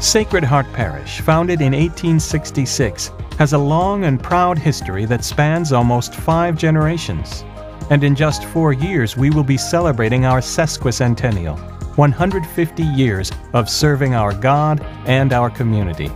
Sacred Heart Parish, founded in 1866, has a long and proud history that spans almost 5 generations. And in just 4 years, we will be celebrating our sesquicentennial, 150 years of serving our God and our community.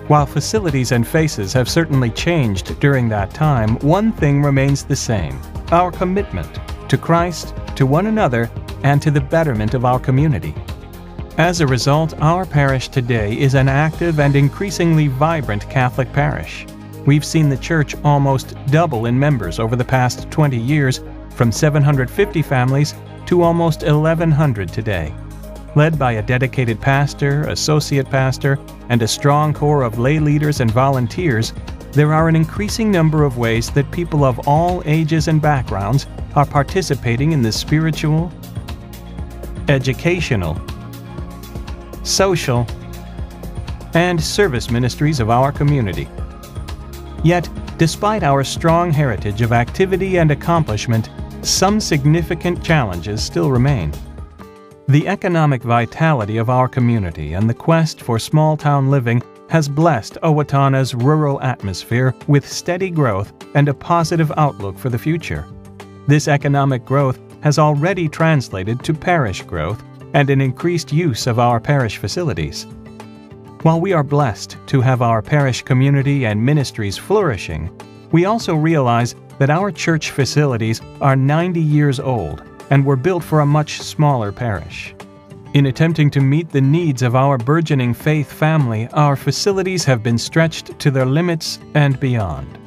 While facilities and faces have certainly changed during that time, one thing remains the same: our commitment to Christ, to one another, and to the betterment of our community. As a result, our parish today is an active and increasingly vibrant Catholic parish. We've seen the church almost double in members over the past 20 years, from 750 families to almost 1,100 today. Led by a dedicated pastor, associate pastor, and a strong core of lay leaders and volunteers, there are an increasing number of ways that people of all ages and backgrounds are participating in the spiritual, educational, social, and service ministries of our community. Yet, despite our strong heritage of activity and accomplishment, some significant challenges still remain. The economic vitality of our community and the quest for small-town living has blessed Owatonna's rural atmosphere with steady growth and a positive outlook for the future. This economic growth has already translated to parish growth and an increased use of our parish facilities. While we are blessed to have our parish community and ministries flourishing, we also realize that our church facilities are 90 years old and were built for a much smaller parish. In attempting to meet the needs of our burgeoning faith family, our facilities have been stretched to their limits and beyond.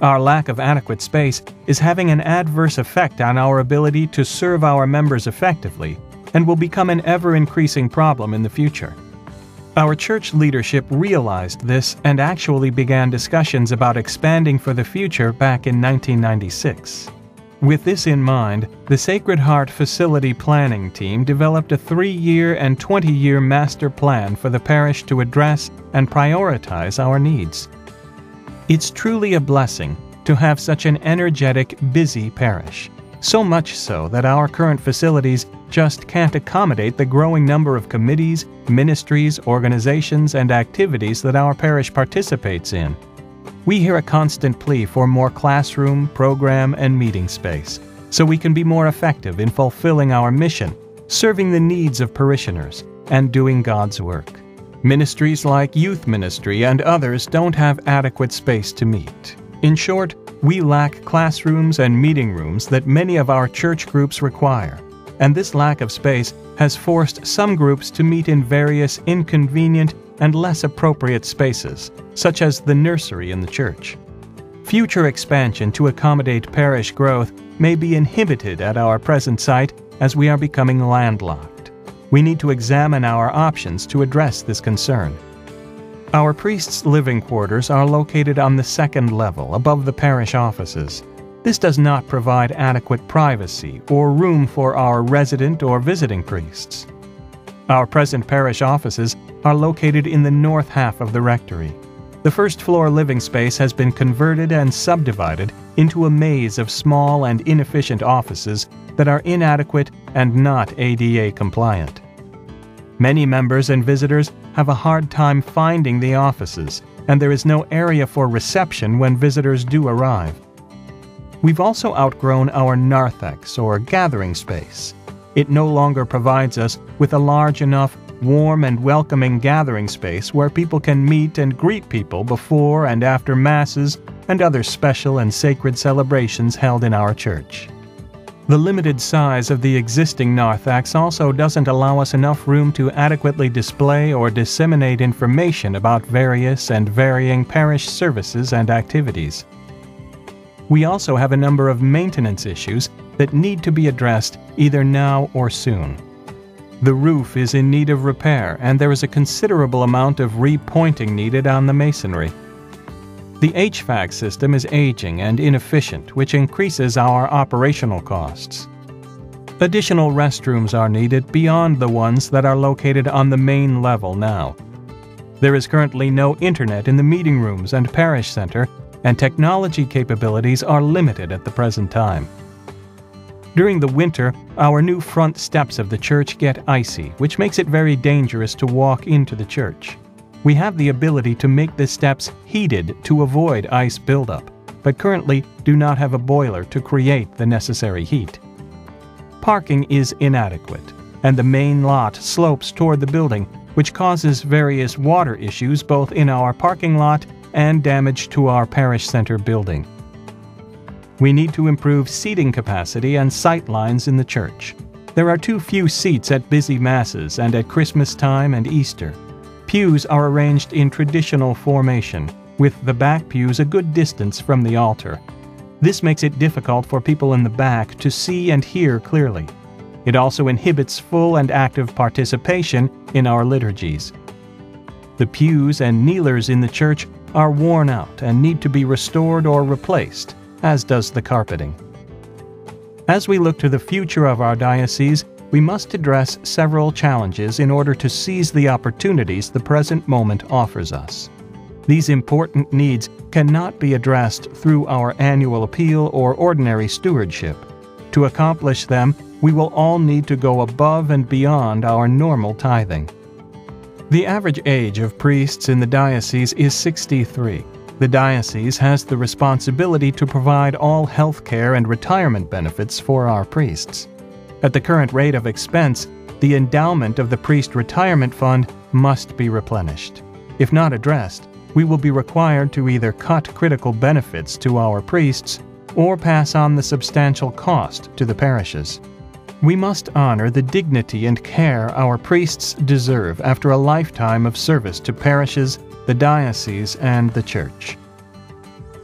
Our lack of adequate space is having an adverse effect on our ability to serve our members effectively, and will become an ever-increasing problem in the future. Our church leadership realized this and actually began discussions about expanding for the future back in 1996. With this in mind, the Sacred Heart Facility Planning Team developed a 3-year and 20-year master plan for the parish to address and prioritize our needs. It's truly a blessing to have such an energetic, busy parish. So much so that our current facilities just can't accommodate the growing number of committees, ministries, organizations, and activities that our parish participates in. We hear a constant plea for more classroom, program, and meeting space, so we can be more effective in fulfilling our mission, serving the needs of parishioners, and doing God's work. Ministries like youth ministry and others don't have adequate space to meet. In short, we lack classrooms and meeting rooms that many of our church groups require, and this lack of space has forced some groups to meet in various inconvenient and less appropriate spaces, such as the nursery in the church. Future expansion to accommodate parish growth may be inhibited at our present site as we are becoming landlocked. We need to examine our options to address this concern. Our priests' living quarters are located on the 2nd level above the parish offices. This does not provide adequate privacy or room for our resident or visiting priests. Our present parish offices are located in the north half of the rectory. The first-floor living space has been converted and subdivided into a maze of small and inefficient offices that are inadequate and not ADA compliant. Many members and visitors have a hard time finding the offices, and there is no area for reception when visitors do arrive. We've also outgrown our narthex, or gathering space. It no longer provides us with a large enough, warm and welcoming gathering space where people can meet and greet people before and after Masses and other special and sacred celebrations held in our church. The limited size of the existing narthex also doesn't allow us enough room to adequately display or disseminate information about various and varying parish services and activities. We also have a number of maintenance issues that need to be addressed either now or soon. The roof is in need of repair, and there is a considerable amount of repointing needed on the masonry. The HVAC system is aging and inefficient, which increases our operational costs. Additional restrooms are needed beyond the ones that are located on the main level now. There is currently no internet in the meeting rooms and parish center, and technology capabilities are limited at the present time. During the winter, our new front steps of the church get icy, which makes it very dangerous to walk into the church. We have the ability to make the steps heated to avoid ice buildup, but currently do not have a boiler to create the necessary heat. Parking is inadequate, and the main lot slopes toward the building, which causes various water issues both in our parking lot and damage to our parish center building. We need to improve seating capacity and sight lines in the church. There are too few seats at busy masses and at Christmas time and Easter. Pews are arranged in traditional formation, with the back pews a good distance from the altar. This makes it difficult for people in the back to see and hear clearly. It also inhibits full and active participation in our liturgies. The pews and kneelers in the church are worn out and need to be restored or replaced, as does the carpeting. As we look to the future of our diocese, we must address several challenges in order to seize the opportunities the present moment offers us. These important needs cannot be addressed through our annual appeal or ordinary stewardship. To accomplish them, we will all need to go above and beyond our normal tithing. The average age of priests in the diocese is 63. The diocese has the responsibility to provide all health care and retirement benefits for our priests. At the current rate of expense, the endowment of the priest retirement fund must be replenished. If not addressed, we will be required to either cut critical benefits to our priests or pass on the substantial cost to the parishes. We must honor the dignity and care our priests deserve after a lifetime of service to parishes, the diocese, and the Church.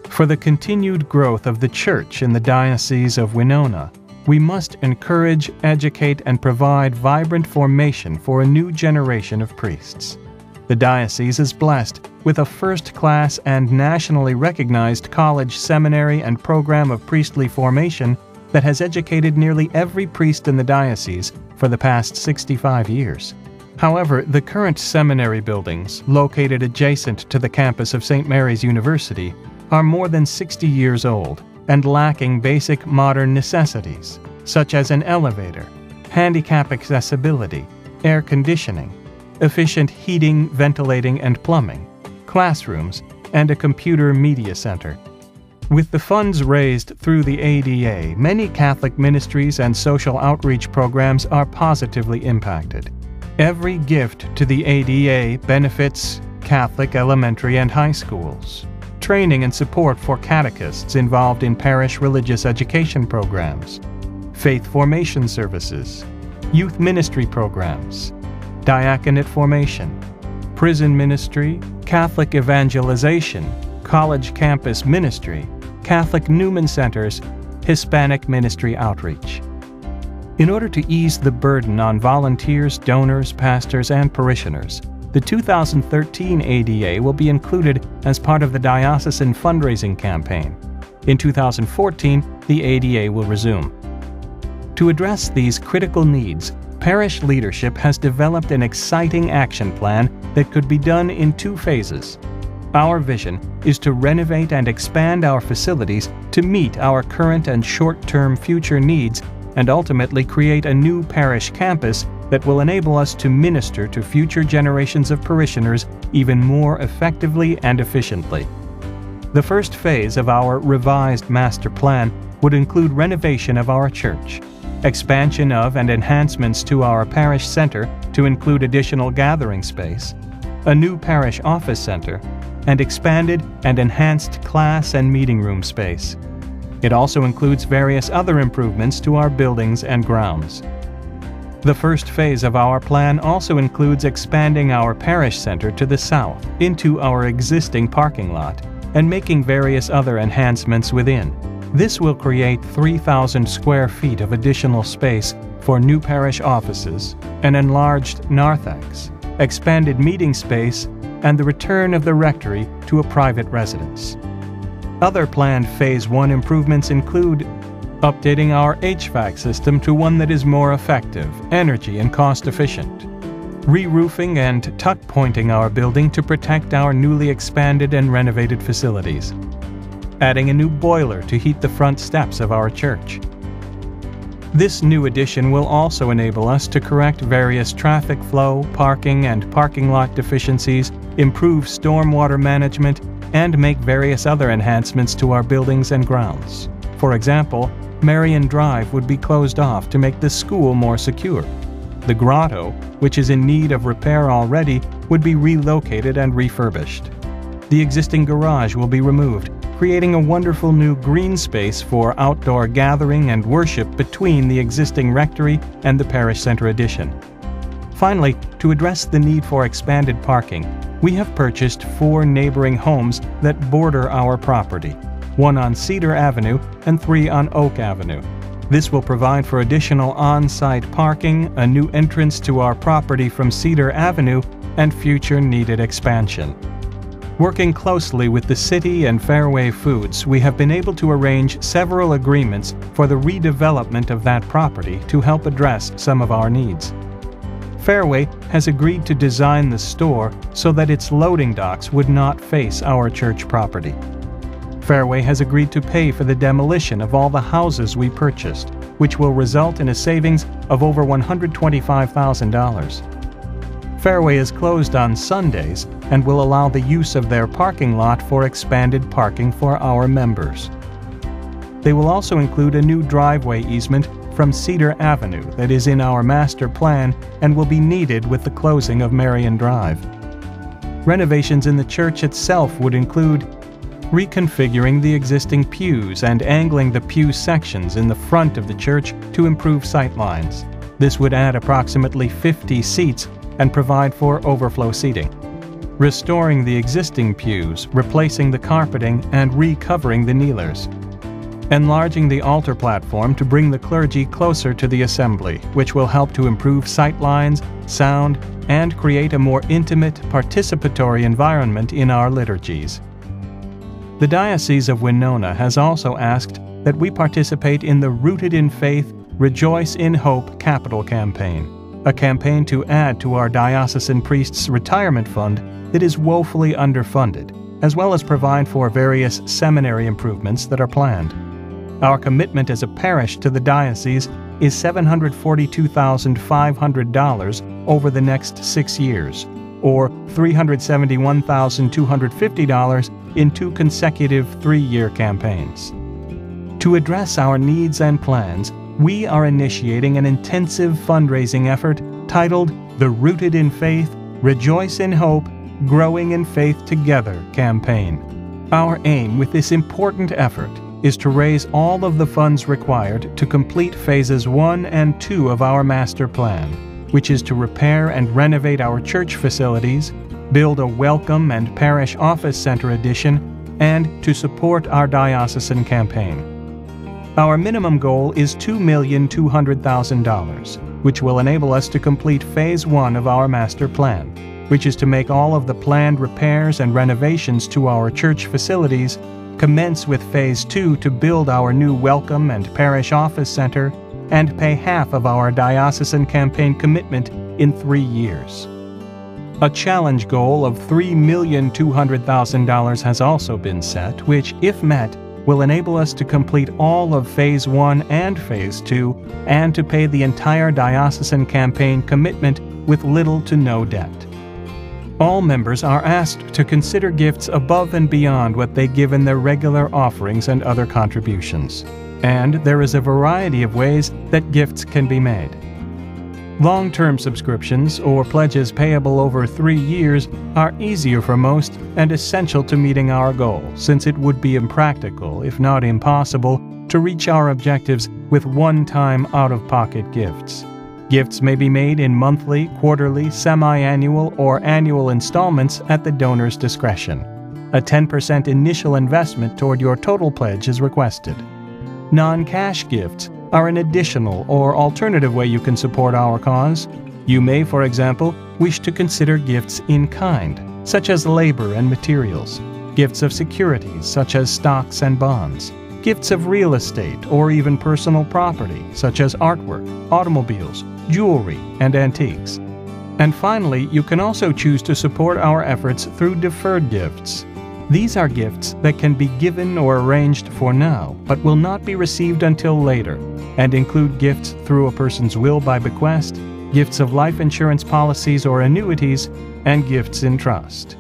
For the continued growth of the Church in the Diocese of Winona, we must encourage, educate, and provide vibrant formation for a new generation of priests. The diocese is blessed with a first-class and nationally recognized college, seminary, and program of priestly formation that has educated nearly every priest in the diocese for the past 65 years. However, the current seminary buildings, located adjacent to the campus of St. Mary's University, are more than 60 years old and lacking basic modern necessities, such as an elevator, handicap accessibility, air conditioning, efficient heating, ventilating, and plumbing, classrooms, and a computer media center. With the funds raised through the ADA, many Catholic ministries and social outreach programs are positively impacted. Every gift to the ADA benefits Catholic elementary and high schools. Training and support for catechists involved in parish religious education programs, faith formation services, youth ministry programs, diaconate formation, prison ministry, Catholic evangelization, college campus ministry, Catholic Newman Centers, Hispanic ministry outreach. In order to ease the burden on volunteers, donors, pastors, and parishioners, the 2013 ADA will be included as part of the diocesan fundraising campaign. In 2014, the ADA will resume. To address these critical needs, parish leadership has developed an exciting action plan that could be done in 2 phases. Our vision is to renovate and expand our facilities to meet our current and short-term future needs and ultimately create a new parish campus that will enable us to minister to future generations of parishioners even more effectively and efficiently. The first phase of our revised master plan would include renovation of our church, expansion of and enhancements to our parish center to include additional gathering space, a new parish office center, and expanded and enhanced class and meeting room space. It also includes various other improvements to our buildings and grounds. The first phase of our plan also includes expanding our parish center to the south into our existing parking lot and making various other enhancements within. This will create 3,000 square feet of additional space for new parish offices, an enlarged narthex, expanded meeting space, and the return of the rectory to a private residence. Other planned Phase 1 improvements include updating our HVAC system to one that is more effective, energy and cost efficient, re-roofing and tuck-pointing our building to protect our newly expanded and renovated facilities, adding a new boiler to heat the front steps of our church. This new addition will also enable us to correct various traffic flow, parking, and parking lot deficiencies improve stormwater management, and make various other enhancements to our buildings and grounds. For example, Marion Drive would be closed off to make the school more secure. The grotto, which is in need of repair already, would be relocated and refurbished. The existing garage will be removed, creating a wonderful new green space for outdoor gathering and worship between the existing rectory and the parish center addition. Finally, to address the need for expanded parking, we have purchased 4 neighboring homes that border our property, 1 on Cedar Avenue and 3 on Oak Avenue. This will provide for additional on-site parking, a new entrance to our property from Cedar Avenue, and future needed expansion. Working closely with the city and Fairway Foods, we have been able to arrange several agreements for the redevelopment of that property to help address some of our needs. Fairway has agreed to design the store so that its loading docks would not face our church property. Fairway has agreed to pay for the demolition of all the houses we purchased, which will result in a savings of over $125,000. Fairway is closed on Sundays and will allow the use of their parking lot for expanded parking for our members. They will also include a new driveway easement from Cedar Avenue that is in our master plan and will be needed with the closing of Marion Drive. Renovations in the church itself would include reconfiguring the existing pews and angling the pew sections in the front of the church to improve sight lines. This would add approximately 50 seats and provide for overflow seating. Restoring the existing pews, replacing the carpeting, and recovering the kneelers. Enlarging the altar platform to bring the clergy closer to the assembly, which will help to improve sight lines, sound, and create a more intimate, participatory environment in our liturgies. The Diocese of Winona has also asked that we participate in the Rooted in Faith, Rejoice in Hope capital campaign, a campaign to add to our diocesan priests' retirement fund that is woefully underfunded, as well as provide for various seminary improvements that are planned. Our commitment as a parish to the diocese is $742,500 over the next 6 years, or $371,250 in 2 consecutive 3-year campaigns. To address our needs and plans, we are initiating an intensive fundraising effort titled the Rooted in Faith, Rejoice in Hope, Growing in Faith Together campaign. Our aim with this important effort is to raise all of the funds required to complete phases 1 and 2 of our master plan, which is to repair and renovate our church facilities, build a welcome and parish office center addition, and to support our diocesan campaign. Our minimum goal is $2,200,000, which will enable us to complete Phase 1 of our master plan, which is to make all of the planned repairs and renovations to our church facilities, commence with Phase 2 to build our new welcome and parish office center, and pay half of our diocesan campaign commitment in 3 years. A challenge goal of $3,200,000 has also been set, which, if met, will enable us to complete all of Phase 1 and Phase 2 and to pay the entire diocesan campaign commitment with little to no debt. All members are asked to consider gifts above and beyond what they give in their regular offerings and other contributions. And there is a variety of ways that gifts can be made. Long-term subscriptions or pledges payable over 3 years are easier for most and essential to meeting our goal, since it would be impractical, if not impossible, to reach our objectives with one-time out-of-pocket gifts. Gifts may be made in monthly, quarterly, semi-annual, or annual installments at the donor's discretion. A 10% initial investment toward your total pledge is requested. Non-cash gifts are an additional or alternative way you can support our cause. You may, for example, wish to consider gifts in kind, such as labor and materials, gifts of securities, such as stocks and bonds, gifts of real estate or even personal property, such as artwork, automobiles, jewelry, and antiques. And finally, you can also choose to support our efforts through deferred gifts. These are gifts that can be given or arranged for now, but will not be received until later, and include gifts through a person's will by bequest, gifts of life insurance policies or annuities, and gifts in trust.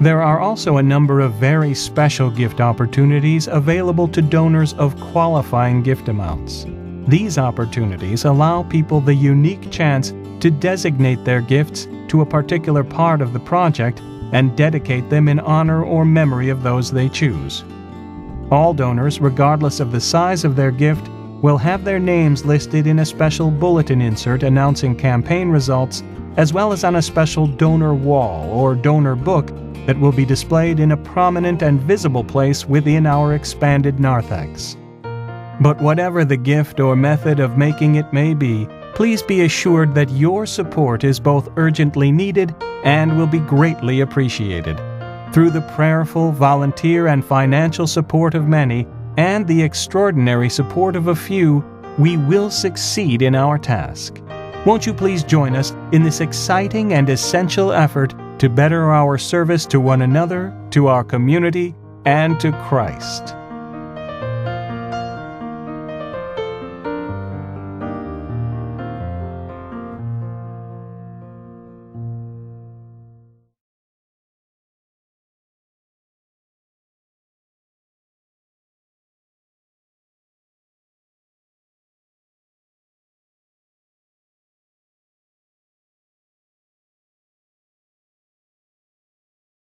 There are also a number of very special gift opportunities available to donors of qualifying gift amounts. These opportunities allow people the unique chance to designate their gifts to a particular part of the project and dedicate them in honor or memory of those they choose. All donors, regardless of the size of their gift, will have their names listed in a special bulletin insert announcing campaign results, as well as on a special donor wall or donor book that will be displayed in a prominent and visible place within our expanded narthex. But whatever the gift or method of making it may be, please be assured that your support is both urgently needed and will be greatly appreciated. Through the prayerful, volunteer, and financial support of many, and the extraordinary support of a few, we will succeed in our task. Won't you please join us in this exciting and essential effort to better our service to one another, to our community, and to Christ?